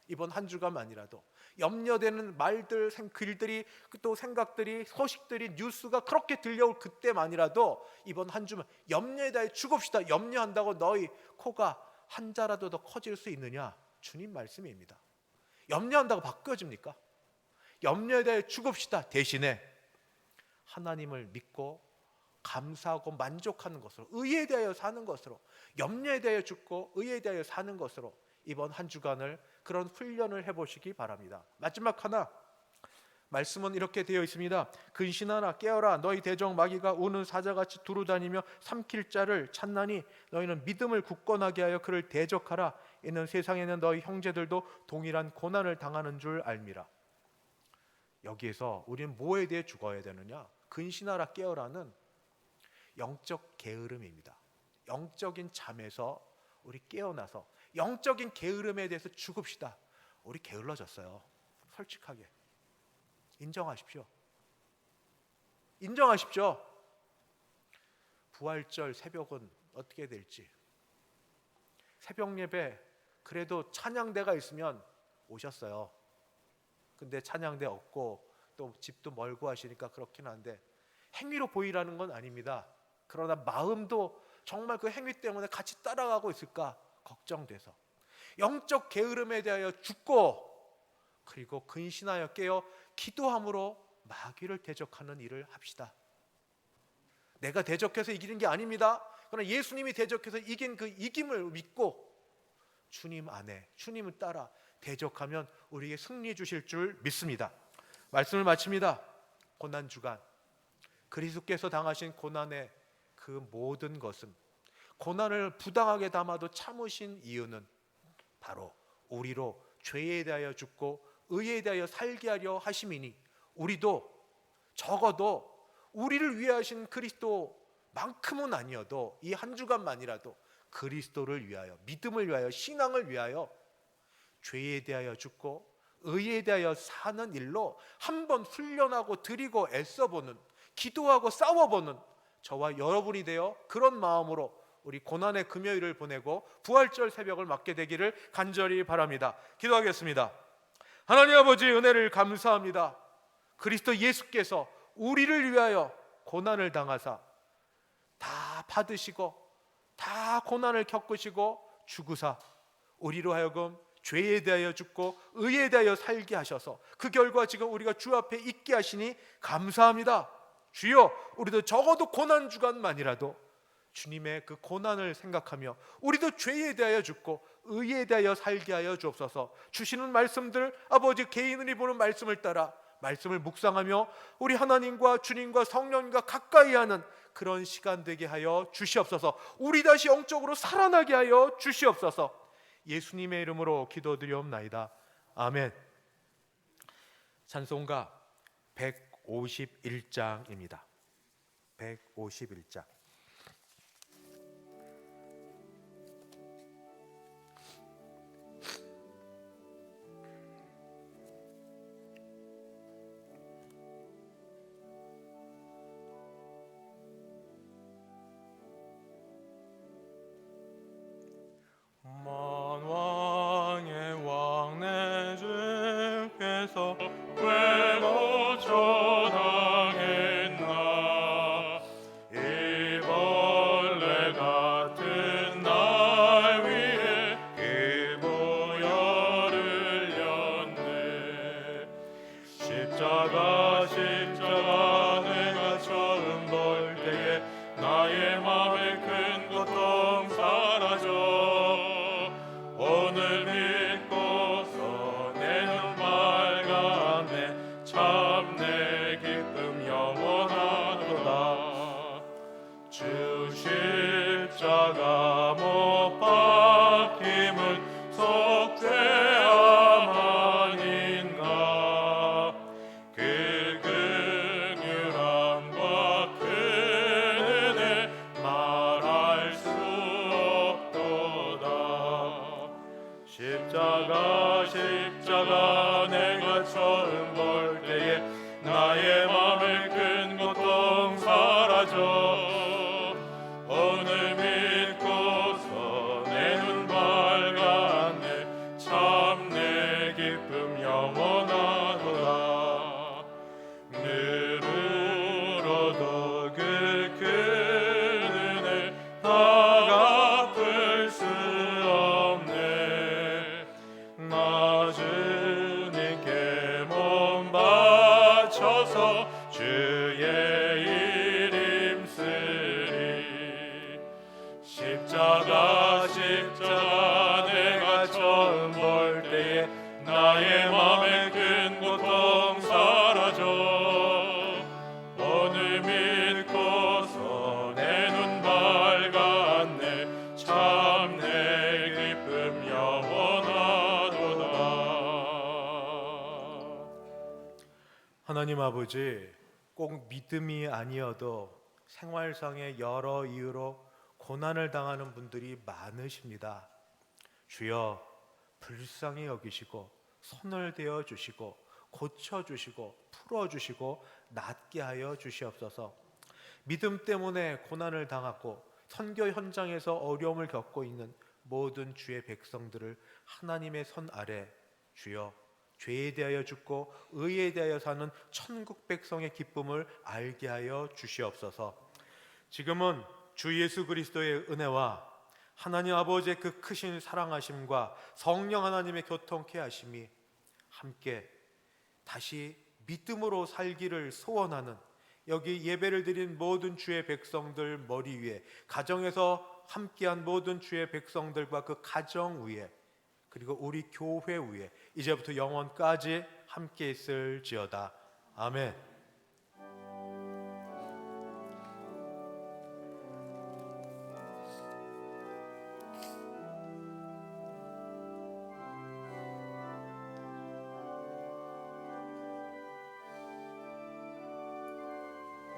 이번 한 주간만이라도 염려되는 말들, 글들이, 또 생각들이, 소식들이, 뉴스가 그렇게 들려올 그때만이라도 이번 한 주만 염려에 대해 죽읍시다. 염려한다고 너희 코가 한 자라도 더 커질 수 있느냐? 주님 말씀입니다. 염려한다고 바뀌어집니까? 염려에 대해 죽읍시다. 대신에 하나님을 믿고 감사하고 만족하는 것으로, 의에 대하여 사는 것으로, 염려에 대하여 죽고 의에 대하여 사는 것으로 이번 한 주간을 그런 훈련을 해보시기 바랍니다. 마지막 하나, 말씀은 이렇게 되어 있습니다. 근신하라, 깨어라. 너희 대적 마귀가 우는 사자같이 두루다니며 삼킬 자를 찾나니 너희는 믿음을 굳건하게 하여 그를 대적하라. 이는 세상에는 너희 형제들도 동일한 고난을 당하는 줄 알미라. 여기에서 우리는 뭐에 대해 죽어야 되느냐? 근신하라, 깨어라는 영적 게으름입니다. 영적인 잠에서 우리 깨어나서 영적인 게으름에 대해서 죽읍시다. 우리 게을러졌어요. 솔직하게 인정하십시오. 인정하십시오. 부활절 새벽은 어떻게 될지, 새벽 예배 그래도 찬양대가 있으면 오셨어요. 근데 찬양대 없고 또 집도 멀고 하시니까 그렇긴 한데 행위로 보이라는 건 아닙니다. 그러나 마음도 정말 그 행위 때문에 같이 따라가고 있을까 걱정돼서 영적 게으름에 대하여 죽고, 그리고 근신하여 깨어 기도함으로 마귀를 대적하는 일을 합시다. 내가 대적해서 이기는 게 아닙니다. 그러나 예수님이 대적해서 이긴 그 이김을 믿고 주님 안에, 주님을 따라 대적하면 우리에게 승리 주실 줄 믿습니다. 말씀을 마칩니다. 고난주간, 그리스도께서 당하신 고난의 그 모든 것은, 고난을 부당하게 담아도 참으신 이유는 바로 우리로 죄에 대하여 죽고 의에 대하여 살게 하려 하심이니, 우리도 적어도 우리를 위해 하신 그리스도만큼은 아니어도 이 한 주간만이라도 그리스도를 위하여, 믿음을 위하여, 신앙을 위하여 죄에 대하여 죽고 의에 대하여 사는 일로 한번 훈련하고 드리고 애써보는, 기도하고 싸워보는 저와 여러분이 되어 그런 마음으로 우리 고난의 금요일을 보내고 부활절 새벽을 맞게 되기를 간절히 바랍니다. 기도하겠습니다. 하나님 아버지, 은혜를 감사합니다. 그리스도 예수께서 우리를 위하여 고난을 당하사 다 받으시고 다 고난을 겪으시고 죽으사 우리로 하여금 죄에 대하여 죽고 의에 대하여 살게 하셔서 그 결과 지금 우리가 주 앞에 있게 하시니 감사합니다. 주여, 우리도 적어도 고난 주간만이라도 주님의 그 고난을 생각하며 우리도 죄에 대하여 죽고 의에 대하여 살게 하여 주옵소서. 주시는 말씀들, 아버지 개인이 보는 말씀을 따라 말씀을 묵상하며 우리 하나님과 주님과 성령과 가까이 하는 그런 시간 되게 하여 주시옵소서. 우리 다시 영적으로 살아나게 하여 주시옵소서. 예수님의 이름으로 기도드리옵나이다. 아멘. 찬송가 151장입니다. 151장. 만왕의 왕 내 주께서 왜 고쳐당했나. 이 벌레 같은 날 위해 기부여를 였네. 십자가 내가 처음 볼 때에 나의 맘에 큰 고통 사라져. 오늘 믿고서 내 눈 밝았네. 참 내 기쁨 영원하도다. 주 십자가 못 박힘은 속죄함 아닌가. 그 긍휼함과 그 은혜 말할 수 없도다. 십자가 내가 처음 볼 때에 나의 맘에 큰 고통 사라져. 오늘 믿고서 내 눈 밝았네. 참 내 기쁨 영원하도다. 주셔서 주의 일 힘쓰리. 십자가 내가 처음 볼 때에 나의 맘의 큰 고통 사라져. 오늘 믿고서 내 눈 밝았네. 참 내 기쁨 영원하도다. 하나님 아버지, 꼭 믿음이 아니어도 생활상의 여러 이유로 고난을 당하는 분들이 많으십니다. 주여, 불쌍히 여기시고 손을 대어 주시고 고쳐 주시고 풀어 주시고 낫게 하여 주시옵소서. 믿음 때문에 고난을 당하고 선교 현장에서 어려움을 겪고 있는 모든 주의 백성들을 하나님의 손 아래 주여 죄에 대하여 죽고 의에 대하여 사는 천국 백성의 기쁨을 알게 하여 주시옵소서. 지금은 주 예수 그리스도의 은혜와 하나님 아버지의 그 크신 사랑하심과 성령 하나님의 교통케 하심이 함께 다시 믿음으로 살기를 소원하는 여기 예배를 드린 모든 주의 백성들 머리 위에, 가정에서 함께한 모든 주의 백성들과 그 가정 위에, 그리고 우리 교회 위에 이제부터 영원까지 함께 있을지어다. 아멘.